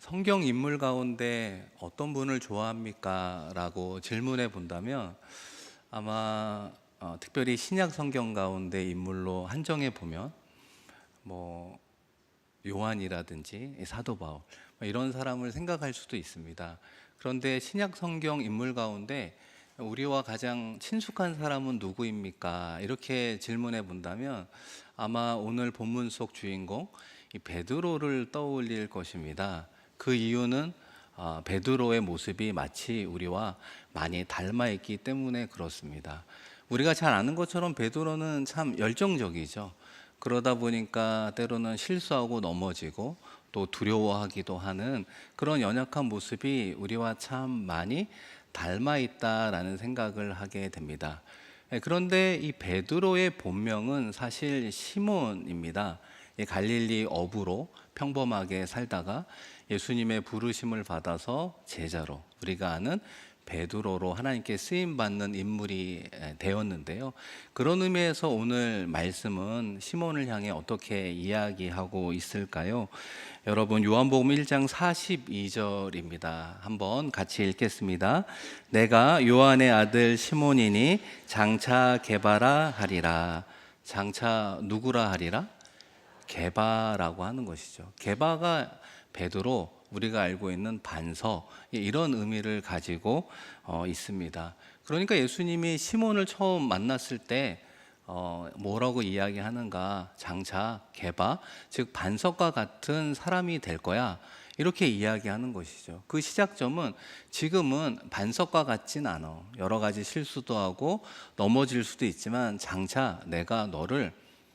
성경 인물 가운데 어떤 분을 좋아합니까? 라고 질문해 본다면 아마 특별히 신약 성경 가운데 인물로 한정해 보면 뭐 요한이라든지 사도 바울 이런 사람을 생각할 수도 있습니다. 그런데 신약 성경 인물 가운데 우리와 가장 친숙한 사람은 누구입니까? 이렇게 질문해 본다면 아마 오늘 본문 속 주인공 이 베드로를 떠올릴 것입니다. 그 이유는 베드로의 모습이 마치 우리와 많이 닮아 있기 때문에 그렇습니다. 우리가 잘 아는 것처럼 베드로는 참 열정적이죠. 그러다 보니까 때로는 실수하고 넘어지고 또 두려워하기도 하는 그런 연약한 모습이 우리와 참 많이 닮아 있다라는 생각을 하게 됩니다. 그런데 이 베드로의 본명은 사실 시몬입니다. 갈릴리 어부로 평범하게 살다가 예수님의 부르심을 받아서 제자로 우리가 아는 베드로로 하나님께 쓰임 받는 인물이 되었는데요. 그런 의미에서 오늘 말씀은 시몬을 향해 어떻게 이야기하고 있을까요? 여러분 요한복음 1장 42절입니다. 한번 같이 읽겠습니다. 내가 요한의 아들 시몬이니 장차 게바라 하리라. 장차 누구라 하리라? 게바라고 하는 것이죠. 게바가 베드로, 우리가 알고 있는 반석, 이런 의미를 가지고 있습니다. 그러니까 예수님이 시몬을 처음 만났을 때 뭐라고 이야기하는가? 장차 게바, 즉 반석과 같은 사람이 될 거야, 이렇게 이야기하는 것이죠. 그 시작점은 지금은 반석과 같진 않아. 여러 가지 실수도 하고 넘어질 수도 있지만 장차 내가 너를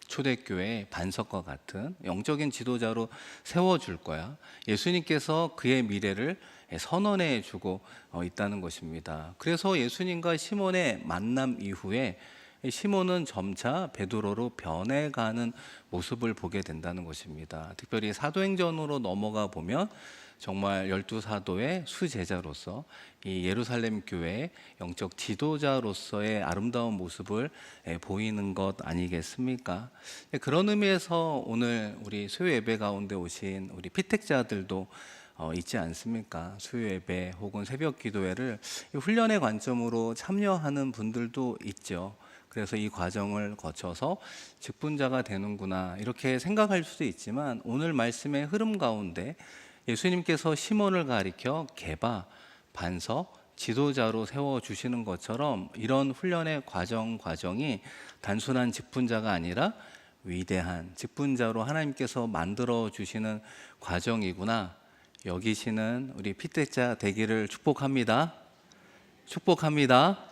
초대교회 반석과 같은 영적인 지도자로 세워줄 거야. 예수님께서 그의 미래를 선언해 주고 있다는 것입니다. 그래서 예수님과 시몬의 만남 이후에 시몬은 점차 베드로로 변해가는 모습을 보게 된다는 것입니다. 특별히 사도행전으로 넘어가 보면 정말 12사도의 수제자로서 이 예루살렘 교회의 영적 지도자로서의 아름다운 모습을 보이는 것 아니겠습니까? 그런 의미에서 오늘 우리 수요 예배 가운데 오신 우리 피택자들도 있지 않습니까? 수요 예배 혹은 새벽 기도회를 훈련의 관점으로 참여하는 분들도 있죠. 그래서 이 과정을 거쳐서 직분자가 되는구나 이렇게 생각할 수도 있지만 오늘 말씀의 흐름 가운데 예수님께서 시몬을 가리켜 게바, 반석, 지도자로 세워주시는 것처럼 이런 훈련의 과정이 단순한 직분자가 아니라 위대한 직분자로 하나님께서 만들어주시는 과정이구나 여기시는 우리 피택자 되기를 축복합니다. 축복합니다.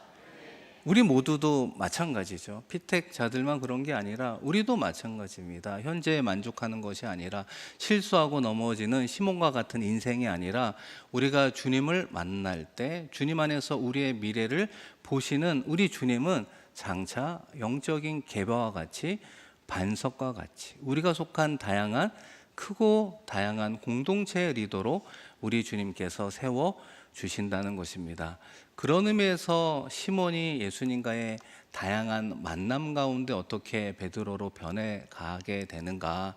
우리 모두도 마찬가지죠. 피택자들만 그런 게 아니라 우리도 마찬가지입니다. 현재에 만족하는 것이 아니라 실수하고 넘어지는 시몬과 같은 인생이 아니라 우리가 주님을 만날 때 주님 안에서 우리의 미래를 보시는 우리 주님은 장차 영적인 계바와 같이 반석과 같이 우리가 속한 다양한 크고 다양한 공동체의 리더로 우리 주님께서 세워 주신다는 것입니다. 그런 의미에서 시몬이 예수님과의 다양한 만남 가운데 어떻게 베드로로 변해가게 되는가,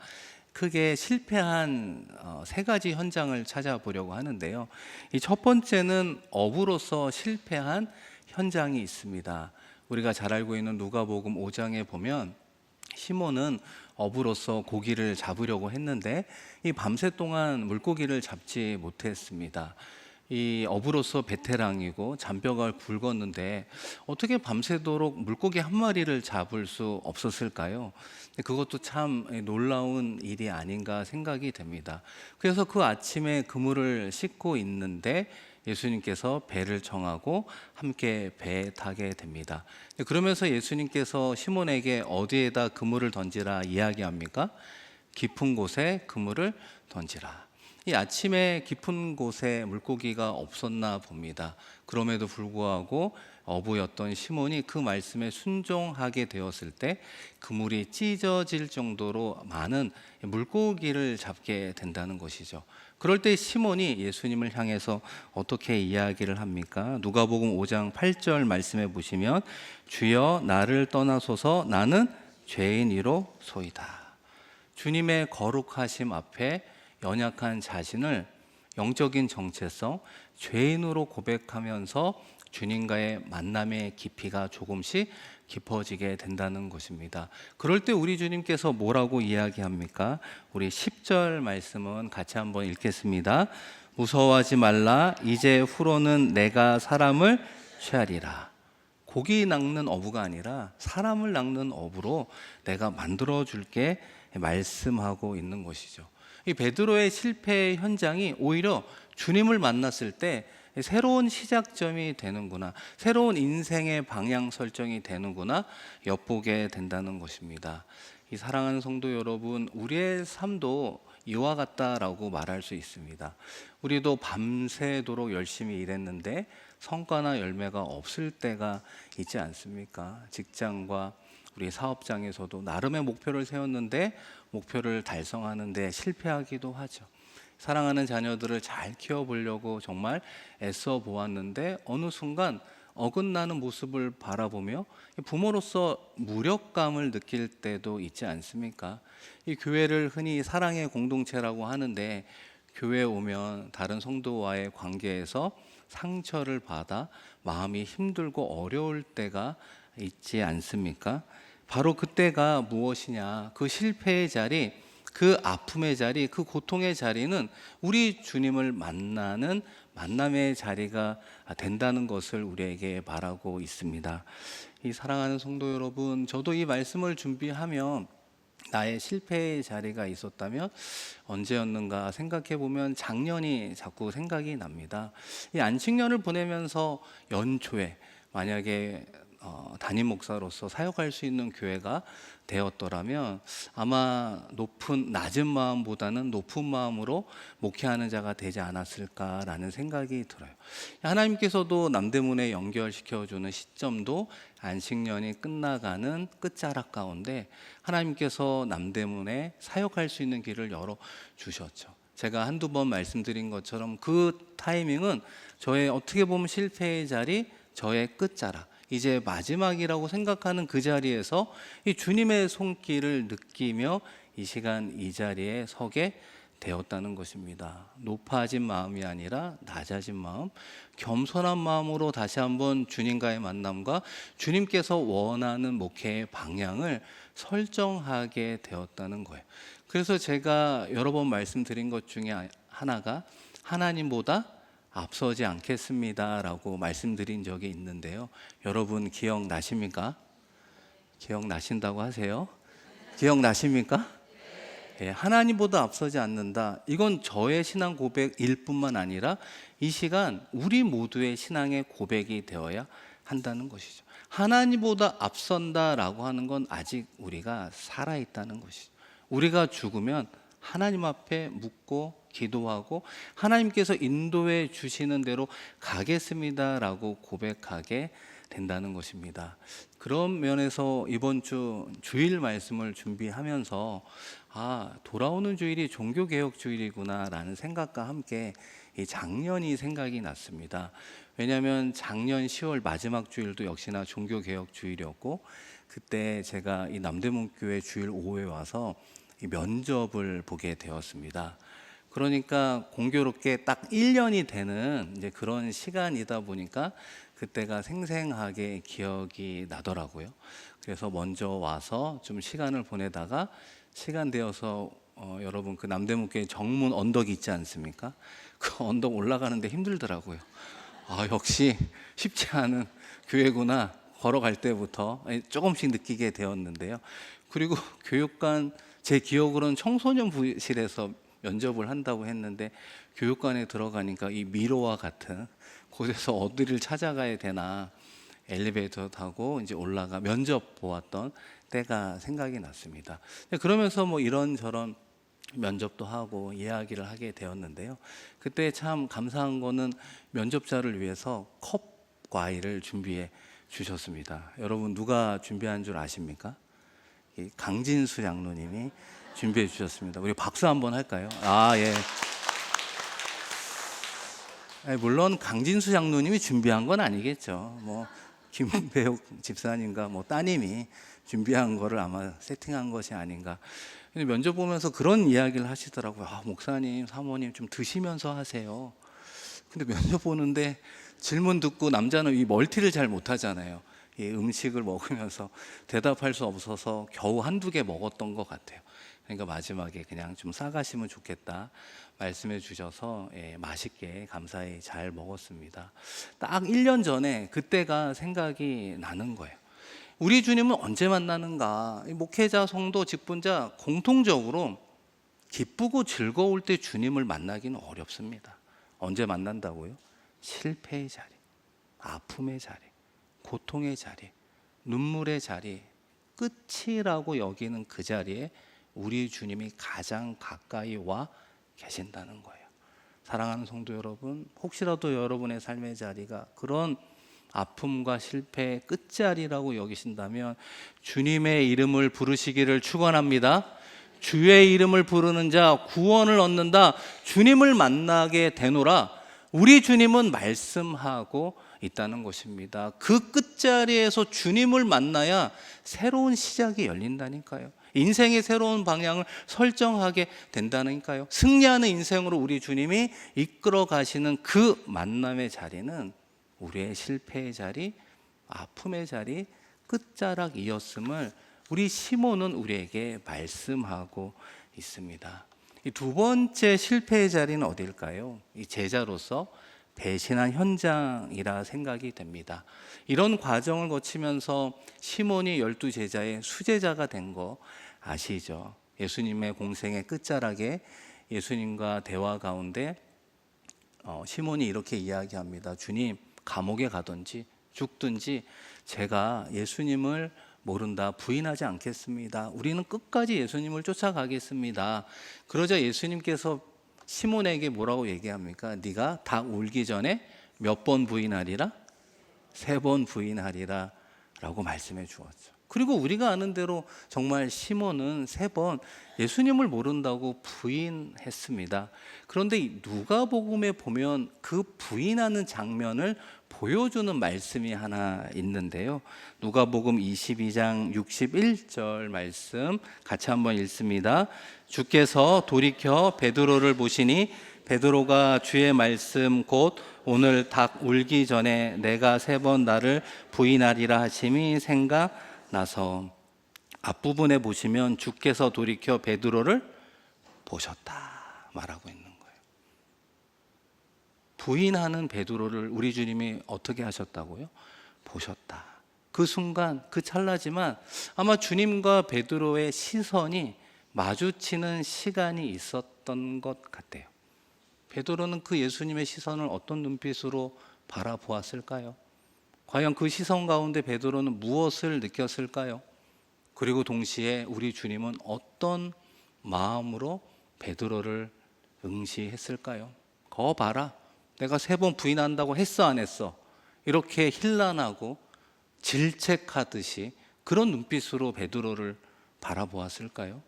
크게 실패한 세 가지 현장을 찾아보려고 하는데요. 이 첫 번째는 어부로서 실패한 현장이 있습니다. 우리가 잘 알고 있는 누가복음 5장에 보면 시몬은 어부로서 고기를 잡으려고 했는데 이 밤새 동안 물고기를 잡지 못했습니다. 이 어부로서 베테랑이고 잔뼈가 굵었는데 어떻게 밤새도록 물고기 한 마리를 잡을 수 없었을까요? 그것도 참 놀라운 일이 아닌가 생각이 됩니다. 그래서 그 아침에 그물을 씻고 있는데 예수님께서 배를 정하고 함께 배에 타게 됩니다. 그러면서 예수님께서 시몬에게 어디에다 그물을 던지라 이야기합니까? 깊은 곳에 그물을 던지라. 이 아침에 깊은 곳에 물고기가 없었나 봅니다. 그럼에도 불구하고 어부였던 시몬이 그 말씀에 순종하게 되었을 때 그물이 찢어질 정도로 많은 물고기를 잡게 된다는 것이죠. 그럴 때 시몬이 예수님을 향해서 어떻게 이야기를 합니까? 누가복음 5장 8절 말씀에 보시면 주여 나를 떠나소서 나는 죄인이로소이다. 주님의 거룩하심 앞에 연약한 자신을 영적인 정체성, 죄인으로 고백하면서 주님과의 만남의 깊이가 조금씩 깊어지게 된다는 것입니다. 그럴 때 우리 주님께서 뭐라고 이야기합니까? 우리 10절 말씀은 같이 한번 읽겠습니다. 무서워하지 말라. 이제 후로는 내가 사람을 취하리라. 고기 낚는 어부가 아니라 사람을 낚는 어부로 내가 만들어 줄게 말씀하고 있는 것이죠. 이 베드로의 실패의 현장이 오히려 주님을 만났을 때 새로운 시작점이 되는구나, 새로운 인생의 방향 설정이 되는구나 엿보게 된다는 것입니다. 이 사랑하는 성도 여러분, 우리의 삶도 이와 같다라고 말할 수 있습니다. 우리도 밤새도록 열심히 일했는데 성과나 열매가 없을 때가 있지 않습니까? 직장과 우리 사업장에서도 나름의 목표를 세웠는데 목표를 달성하는데 실패하기도 하죠. 사랑하는 자녀들을 잘 키워보려고 정말 애써 보았는데 어느 순간 어긋나는 모습을 바라보며 부모로서 무력감을 느낄 때도 있지 않습니까? 이 교회를 흔히 사랑의 공동체라고 하는데 교회에 오면 다른 성도와의 관계에서 상처를 받아 마음이 힘들고 어려울 때가 있지 않습니까? 바로 그때가 무엇이냐? 그 실패의 자리, 그 아픔의 자리, 그 고통의 자리는 우리 주님을 만나는 만남의 자리가 된다는 것을 우리에게 말하고 있습니다. 이 사랑하는 성도 여러분, 저도 이 말씀을 준비하며 나의 실패의 자리가 있었다면 언제였는가 생각해 보면 작년이 자꾸 생각이 납니다. 이 안식년을 보내면서 연초에 만약에 담임 목사로서 사역할 수 있는 교회가 되었더라면 아마 낮은 마음보다는 높은 마음으로 목회하는 자가 되지 않았을까라는 생각이 들어요. 하나님께서도 남대문에 연결시켜주는 시점도 안식년이 끝나가는 끝자락 가운데 하나님께서 남대문에 사역할 수 있는 길을 열어주셨죠. 제가 한두 번 말씀드린 것처럼 그 타이밍은 저의 어떻게 보면 실패의 자리, 저의 끝자락, 이제 마지막이라고 생각하는 그 자리에서 이 주님의 손길을 느끼며 이 시간 이 자리에 서게 되었다는 것입니다. 높아진 마음이 아니라 낮아진 마음, 겸손한 마음으로 다시 한번 주님과의 만남과 주님께서 원하는 목회의 방향을 설정하게 되었다는 거예요. 그래서 제가 여러 번 말씀드린 것 중에 하나가 하나님보다 앞서지 않겠습니다라고 말씀드린 적이 있는데요. 여러분 기억나십니까? 기억나신다고 하세요? 기억나십니까? 예, 하나님보다 앞서지 않는다. 이건 저의 신앙 고백일 뿐만 아니라 이 시간 우리 모두의 신앙의 고백이 되어야 한다는 것이죠. 하나님보다 앞선다라고 하는 건 아직 우리가 살아있다는 것이죠. 우리가 죽으면 하나님 앞에 묻고 기도하고 하나님께서 인도해 주시는 대로 가겠습니다라고 고백하게 된다는 것입니다. 그런 면에서 이번 주 주일 말씀을 준비하면서 돌아오는 주일이 종교개혁 주일이구나라는 생각과 함께 이 작년이 생각이 났습니다. 왜냐하면 작년 10월 마지막 주일도 역시나 종교개혁 주일이었고 그때 제가 이 남대문교회 주일 오후에 와서 이 면접을 보게 되었습니다. 그러니까 공교롭게 딱 1년이 되는 이제 그런 시간이다 보니까 그때가 생생하게 기억이 나더라고요. 그래서 먼저 와서 좀 시간을 보내다가 시간 되어서 여러분 그 남대문교회 정문 언덕이 있지 않습니까? 그 언덕 올라가는데 힘들더라고요. 역시 쉽지 않은 교회구나 걸어갈 때부터 조금씩 느끼게 되었는데요. 그리고 교육관 제 기억으로는 청소년 부실에서 면접을 한다고 했는데 교육관에 들어가니까 이 미로와 같은 곳에서 어디를 찾아가야 되나 엘리베이터 타고 이제 올라가 면접 보았던 때가 생각이 났습니다. 그러면서 뭐 이런저런 면접도 하고 이야기를 하게 되었는데요. 그때 참 감사한 거는 면접자를 위해서 컵 과일을 준비해 주셨습니다. 여러분 누가 준비한 줄 아십니까? 강진수 장로님이 준비해 주셨습니다. 우리 박수 한번 할까요? 예. 물론 강진수 장로님이 준비한 건 아니겠죠. 뭐 김배옥 집사님과 뭐 따님이 준비한 거를 아마 세팅한 것이 아닌가. 근데 면접 보면서 그런 이야기를 하시더라고요. 목사님, 사모님 좀 드시면서 하세요. 근데 면접 보는데 질문 듣고 남자는 이 멀티를 잘 못하잖아요. 이 음식을 먹으면서 대답할 수 없어서 겨우 한두 개 먹었던 것 같아요. 그러니까 마지막에 그냥 좀 싸가시면 좋겠다 말씀해 주셔서 맛있게 감사히 잘 먹었습니다. 딱 1년 전에 그때가 생각이 나는 거예요. 우리 주님은 언제 만나는가? 목회자, 성도, 직분자 공통적으로 기쁘고 즐거울 때 주님을 만나기는 어렵습니다. 언제 만난다고요? 실패의 자리, 아픔의 자리, 고통의 자리, 눈물의 자리, 끝이라고 여기는 그 자리에 우리 주님이 가장 가까이 와 계신다는 거예요. 사랑하는 성도 여러분, 혹시라도 여러분의 삶의 자리가 그런 아픔과 실패의 끝자리라고 여기신다면 주님의 이름을 부르시기를 축원합니다. 주의 이름을 부르는 자 구원을 얻는다. 주님을 만나게 되노라. 우리 주님은 말씀하고 있다는 것입니다. 그 끝자리에서 주님을 만나야 새로운 시작이 열린다니까요. 인생의 새로운 방향을 설정하게 된다니까요. 승리하는 인생으로 우리 주님이 이끌어 가시는 그 만남의 자리는 우리의 실패의 자리, 아픔의 자리, 끝자락이었음을 우리 시몬은 우리에게 말씀하고 있습니다. 이 두 번째 실패의 자리는 어딜까요? 이 제자로서 배신한 현장이라 생각이 됩니다. 이런 과정을 거치면서 시몬이 12제자의 수제자가 된 거 아시죠? 예수님의 공생의 끝자락에 예수님과 대화 가운데 시몬이 이렇게 이야기합니다. 주님, 감옥에 가든지 죽든지 제가 예수님을 모른다, 부인하지 않겠습니다. 우리는 끝까지 예수님을 쫓아가겠습니다. 그러자 예수님께서 시몬에게 뭐라고 얘기합니까? 네가 닭 울기 전에 몇 번 부인하리라? 3번 부인하리라 라고 말씀해 주었죠. 그리고 우리가 아는 대로 정말 시몬은 3번 예수님을 모른다고 부인했습니다. 그런데 누가복음에 보면 그 부인하는 장면을 보여주는 말씀이 하나 있는데요. 누가복음 22장 61절 말씀 같이 한번 읽습니다. 주께서 돌이켜 베드로를 보시니 베드로가 주의 말씀 곧 오늘 닭 울기 전에 내가 3번 나를 부인하리라 하심이 생각나서 앞부분에 보시면 주께서 돌이켜 베드로를 보셨다 말하고 있는 거예요. 부인하는 베드로를 우리 주님이 어떻게 하셨다고요? 보셨다. 그 순간, 그 찰나지만 아마 주님과 베드로의 시선이 마주치는 시간이 있었던 것 같아요. 베드로는 그 예수님의 시선을 어떤 눈빛으로 바라보았을까요? 과연 그 시선 가운데 베드로는 무엇을 느꼈을까요? 그리고 동시에 우리 주님은 어떤 마음으로 베드로를 응시했을까요? 거 봐라. 내가 3번 부인한다고 했어 안 했어? 이렇게 힐난하고 질책하듯이 그런 눈빛으로 베드로를 바라보았을까요?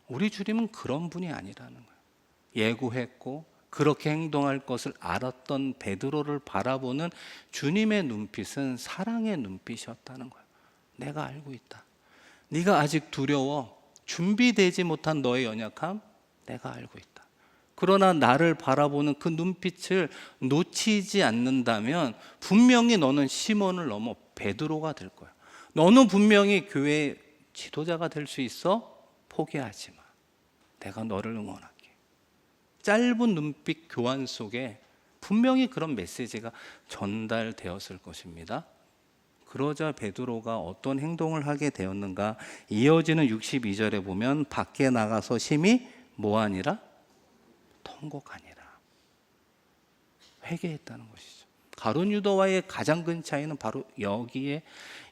우리 주님은 그런 분이 아니라는 거예요. 예고했고 그렇게 행동할 것을 알았던 베드로를 바라보는 주님의 눈빛은 사랑의 눈빛이었다는 거예요. 내가 알고 있다. 네가 아직 두려워. 준비되지 못한 너의 연약함 내가 알고 있다. 그러나 나를 바라보는 그 눈빛을 놓치지 않는다면 분명히 너는 시몬을 넘어 베드로가 될 거야. 너는 분명히 교회의 지도자가 될 수 있어. 포기하지 마. 내가 너를 응원할게. 짧은 눈빛 교환 속에 분명히 그런 메시지가 전달되었을 것입니다. 그러자 베드로가 어떤 행동을 하게 되었는가? 이어지는 62절에 보면 밖에 나가서 심히 뭐하니라? 통곡하니라. 회개했다는 것이죠. 가룟 유다와의 가장 큰 차이는 바로 여기에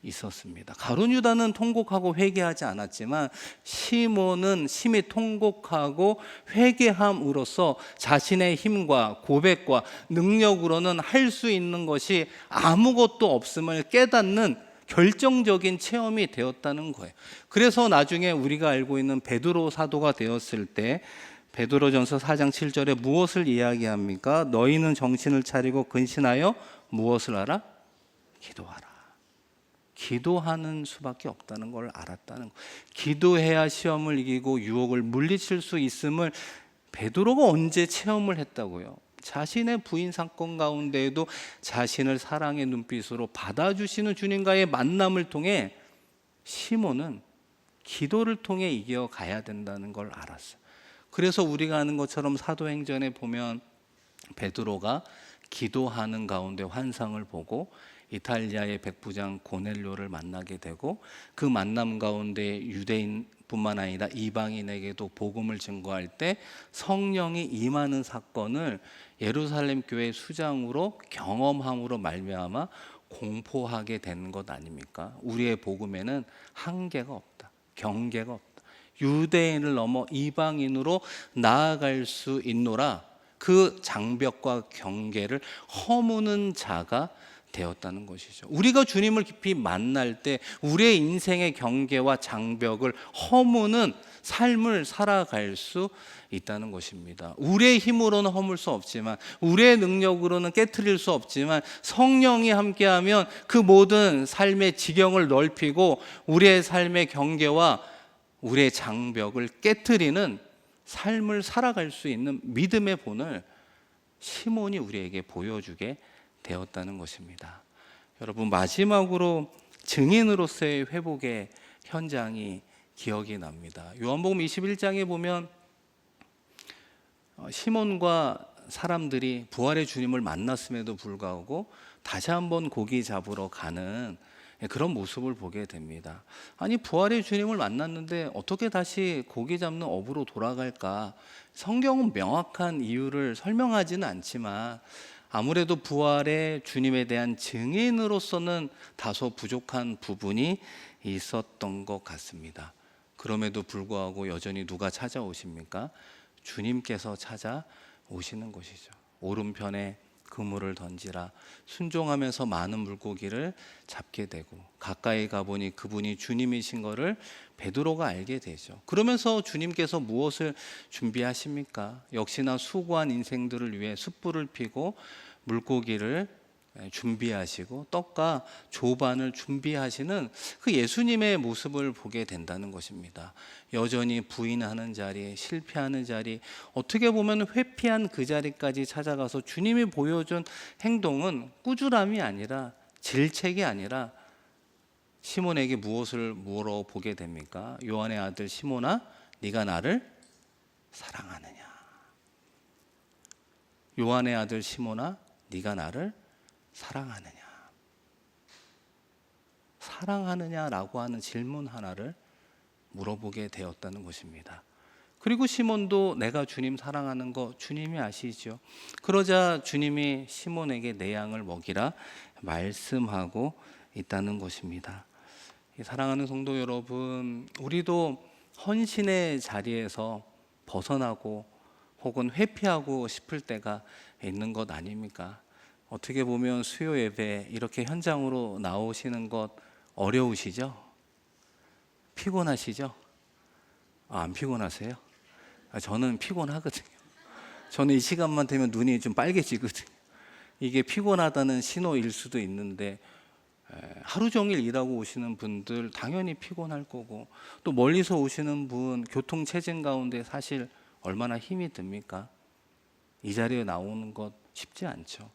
있었습니다. 가룟 유다는 통곡하고 회개하지 않았지만 시몬은 심히 통곡하고 회개함으로써 자신의 힘과 고백과 능력으로는 할 수 있는 것이 아무것도 없음을 깨닫는 결정적인 체험이 되었다는 거예요. 그래서 나중에 우리가 알고 있는 베드로 사도가 되었을 때 베드로전서 4장 7절에 무엇을 이야기합니까? 너희는 정신을 차리고 근신하여 무엇을 하라? 기도하라. 기도하는 수밖에 없다는 걸 알았다는 거. 기도해야 시험을 이기고 유혹을 물리칠 수 있음을 베드로가 언제 체험을 했다고요? 자신의 부인 사건 가운데에도 자신을 사랑의 눈빛으로 받아주시는 주님과의 만남을 통해 시몬은 기도를 통해 이겨가야 된다는 걸 알았어요. 그래서 우리가 아는 것처럼 사도행전에 보면 베드로가 기도하는 가운데 환상을 보고 이탈리아의 백부장 고넬료를 만나게 되고 그 만남 가운데 유대인뿐만 아니라 이방인에게도 복음을 증거할 때 성령이 임하는 사건을 예루살렘 교회 수장으로 경험함으로 말미암아 공포하게 된 것 아닙니까? 우리의 복음에는 한계가 없다. 경계가 없다. 유대인을 넘어 이방인으로 나아갈 수 있노라. 그 장벽과 경계를 허무는 자가 되었다는 것이죠. 우리가 주님을 깊이 만날 때 우리의 인생의 경계와 장벽을 허무는 삶을 살아갈 수 있다는 것입니다. 우리의 힘으로는 허물 수 없지만, 우리의 능력으로는 깨트릴 수 없지만 성령이 함께하면 그 모든 삶의 지경을 넓히고 우리의 삶의 경계와 우리의 장벽을 깨트리는 삶을 살아갈 수 있는 믿음의 본을 시몬이 우리에게 보여주게 되었다는 것입니다. 여러분, 마지막으로 증인으로서의 회복의 현장이 기억이 납니다. 요한복음 21장에 보면 시몬과 사람들이 부활의 주님을 만났음에도 불구하고 다시 한번 고기 잡으러 가는 그런 모습을 보게 됩니다. 아니, 부활의 주님을 만났는데 어떻게 다시 고기 잡는 업으로 돌아갈까? 성경은 명확한 이유를 설명하지는 않지만 아무래도 부활의 주님에 대한 증인으로서는 다소 부족한 부분이 있었던 것 같습니다. 그럼에도 불구하고 여전히 누가 찾아오십니까? 주님께서 찾아오시는 것이죠. 오른편에 그물을 던지라. 순종하면서 많은 물고기를 잡게 되고 가까이 가보니 그분이 주님이신 것을 베드로가 알게 되죠. 그러면서 주님께서 무엇을 준비하십니까? 역시나 수고한 인생들을 위해 숯불을 피고 물고기를 준비하시고 떡과 조반을 준비하시는 그 예수님의 모습을 보게 된다는 것입니다. 여전히 부인하는 자리, 실패하는 자리, 어떻게 보면 회피한 그 자리까지 찾아가서 주님이 보여준 행동은 꾸준함이 아니라 질책이 아니라 시몬에게 무엇을 물어보게 됩니까? 요한의 아들 시몬아, 네가 나를 사랑하느냐? 요한의 아들 시몬아, 네가 나를 사랑하느냐? 사랑하느냐라고 하는 질문 하나를 물어보게 되었다는 것입니다. 그리고 시몬도 내가 주님 사랑하는 거 주님이 아시죠? 그러자 주님이 시몬에게 내 양을 먹이라 말씀하고 있다는 것입니다. 사랑하는 성도 여러분, 우리도 헌신의 자리에서 벗어나고 혹은 회피하고 싶을 때가 있는 것 아닙니까? 어떻게 보면 수요 예배 이렇게 현장으로 나오시는 것 어려우시죠? 피곤하시죠? 안 피곤하세요? 저는 피곤하거든요. 저는 이 시간만 되면 눈이 좀 빨개지거든요. 이게 피곤하다는 신호일 수도 있는데 하루 종일 일하고 오시는 분들 당연히 피곤할 거고, 또 멀리서 오시는 분 교통체증 가운데 사실 얼마나 힘이 듭니까? 이 자리에 나오는 것 쉽지 않죠.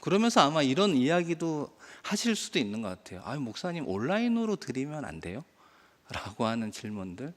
그러면서 아마 이런 이야기도 하실 수도 있는 것 같아요. 아, 목사님 온라인으로 드리면 안 돼요? 라고 하는 질문들.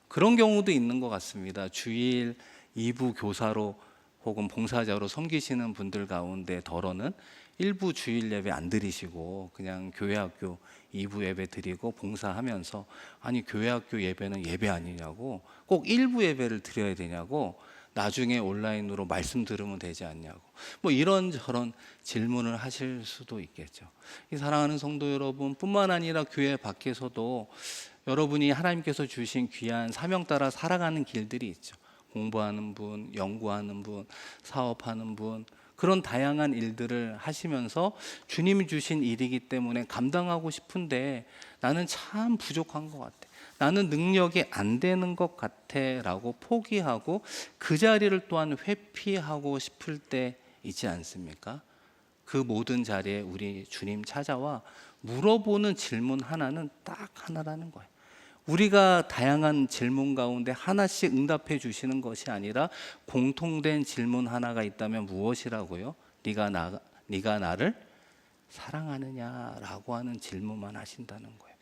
그런 경우도 있는 것 같습니다. 주일 2부 교사로 혹은 봉사자로 섬기시는 분들 가운데 덜어는 일부 주일 예배 안 드리시고 그냥 교회 학교 2부 예배 드리고 봉사하면서, 아니 교회 학교 예배는 예배 아니냐고, 꼭 일부 예배를 드려야 되냐고, 나중에 온라인으로 말씀 들으면 되지 않냐고, 뭐 이런저런 질문을 하실 수도 있겠죠. 이 사랑하는 성도 여러분 뿐만 아니라 교회 밖에서도 여러분이 하나님께서 주신 귀한 사명 따라 살아가는 길들이 있죠. 공부하는 분, 연구하는 분, 사업하는 분, 그런 다양한 일들을 하시면서 주님이 주신 일이기 때문에 감당하고 싶은데 나는 참 부족한 것 같아, 나는 능력이 안 되는 것 같아 라고 포기하고 그 자리를 또한 회피하고 싶을 때 있지 않습니까? 그 모든 자리에 우리 주님 찾아와 물어보는 질문 하나는 딱 하나라는 거예요. 우리가 다양한 질문 가운데 하나씩 응답해 주시는 것이 아니라 공통된 질문 하나가 있다면 무엇이라고요? 네가 나를 사랑하느냐라고 하는 질문만 하신다는 거예요.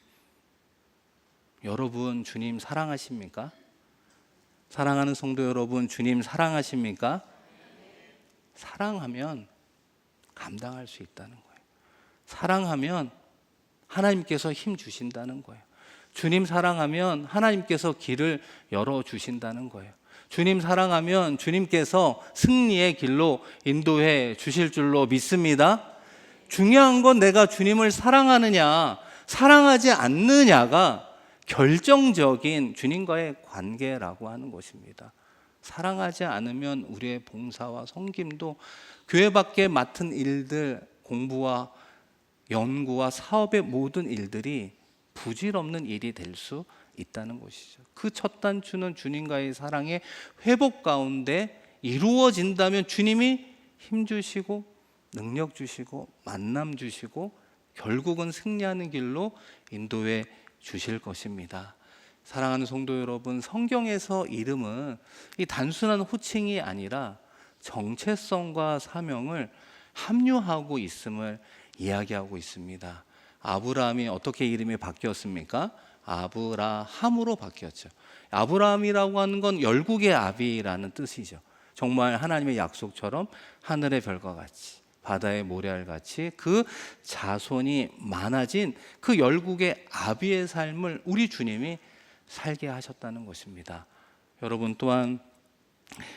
여러분, 주님 사랑하십니까? 사랑하는 성도 여러분, 주님 사랑하십니까? 사랑하면 감당할 수 있다는 거예요. 사랑하면 하나님께서 힘 주신다는 거예요. 주님 사랑하면 하나님께서 길을 열어주신다는 거예요. 주님 사랑하면 주님께서 승리의 길로 인도해 주실 줄로 믿습니다. 중요한 건 내가 주님을 사랑하느냐, 사랑하지 않느냐가 결정적인 주님과의 관계라고 하는 것입니다. 사랑하지 않으면 우리의 봉사와 섬김도, 교회 밖에 맡은 일들, 공부와 연구와 사업의 모든 일들이 부질없는 일이 될 수 있다는 것이죠. 그 첫 단추는 주님과의 사랑의 회복 가운데 이루어진다면 주님이 힘 주시고 능력 주시고 만남 주시고 결국은 승리하는 길로 인도해 주실 것입니다. 사랑하는 성도 여러분, 성경에서 이름은 이 단순한 호칭이 아니라 정체성과 사명을 합류하고 있음을 이야기하고 있습니다. 아브라함이 어떻게 이름이 바뀌었습니까? 아브라함으로 바뀌었죠. 아브라함이라고 하는 건 열국의 아비라는 뜻이죠. 정말 하나님의 약속처럼 하늘의 별과 같이 바다의 모래알같이 그 자손이 많아진 그 열국의 아비의 삶을 우리 주님이 살게 하셨다는 것입니다. 여러분, 또한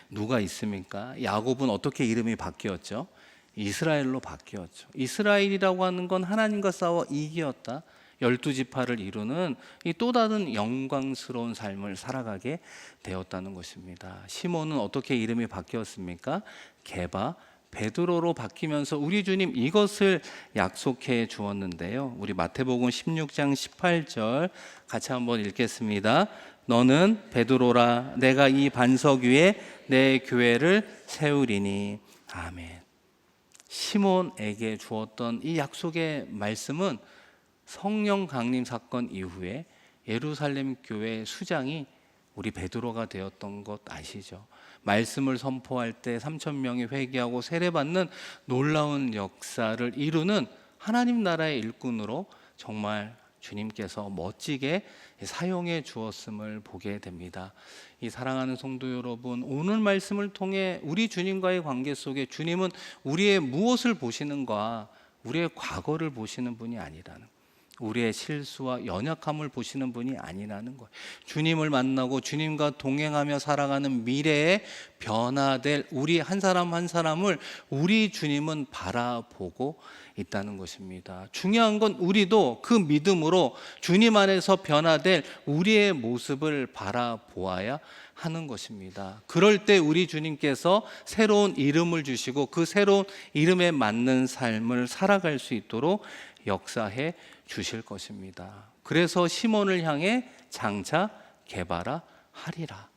누가 있습니까? 야곱은 어떻게 이름이 바뀌었죠? 이스라엘로 바뀌었죠. 이스라엘이라고 하는 건 하나님과 싸워 이기었다, 12지파를 이루는 이 또 다른 영광스러운 삶을 살아가게 되었다는 것입니다. 시몬은 어떻게 이름이 바뀌었습니까? 게바, 베드로로 바뀌면서 우리 주님 이것을 약속해 주었는데요. 우리 마태복음 16장 18절 같이 한번 읽겠습니다. 너는 베드로라, 내가 이 반석 위에 내 교회를 세우리니. 아멘. 시몬에게 주었던 이 약속의 말씀은 성령 강림 사건 이후에 예루살렘 교회 수장이 우리 베드로가 되었던 것 아시죠? 말씀을 선포할 때 3,000명이 회개하고 세례받는 놀라운 역사를 이루는 하나님 나라의 일꾼으로 정말 주님께서 멋지게 사용해 주었음을 보게 됩니다. 이 사랑하는 성도 여러분, 오늘 말씀을 통해 우리 주님과의 관계 속에 주님은 우리의 무엇을 보시는가, 우리의 과거를 보시는 분이 아니라는, 우리의 실수와 연약함을 보시는 분이 아니라는 거예요. 주님을 만나고 주님과 동행하며 살아가는 미래에 변화될 우리 한 사람 한 사람을 우리 주님은 바라보고 있다는 것입니다. 중요한 건 우리도 그 믿음으로 주님 안에서 변화될 우리의 모습을 바라보아야 하는 것입니다. 그럴 때 우리 주님께서 새로운 이름을 주시고 그 새로운 이름에 맞는 삶을 살아갈 수 있도록 역사해 주실 것입니다. 그래서 시몬을 향해 장차 게바라 하리라.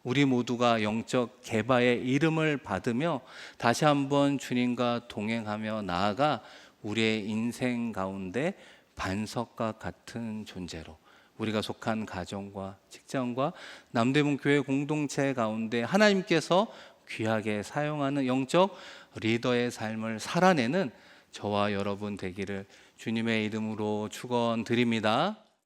우리 모두가 영적 게바의 이름을 받으며 다시 한번 주님과 동행하며 나아가 우리의 인생 가운데 반석과 같은 존재로 우리가 속한 가정과 직장과 남대문 교회 공동체 가운데 하나님께서 귀하게 사용하는 영적 리더의 삶을 살아내는 저와 여러분 되기를 주님의 이름으로 축원드립니다.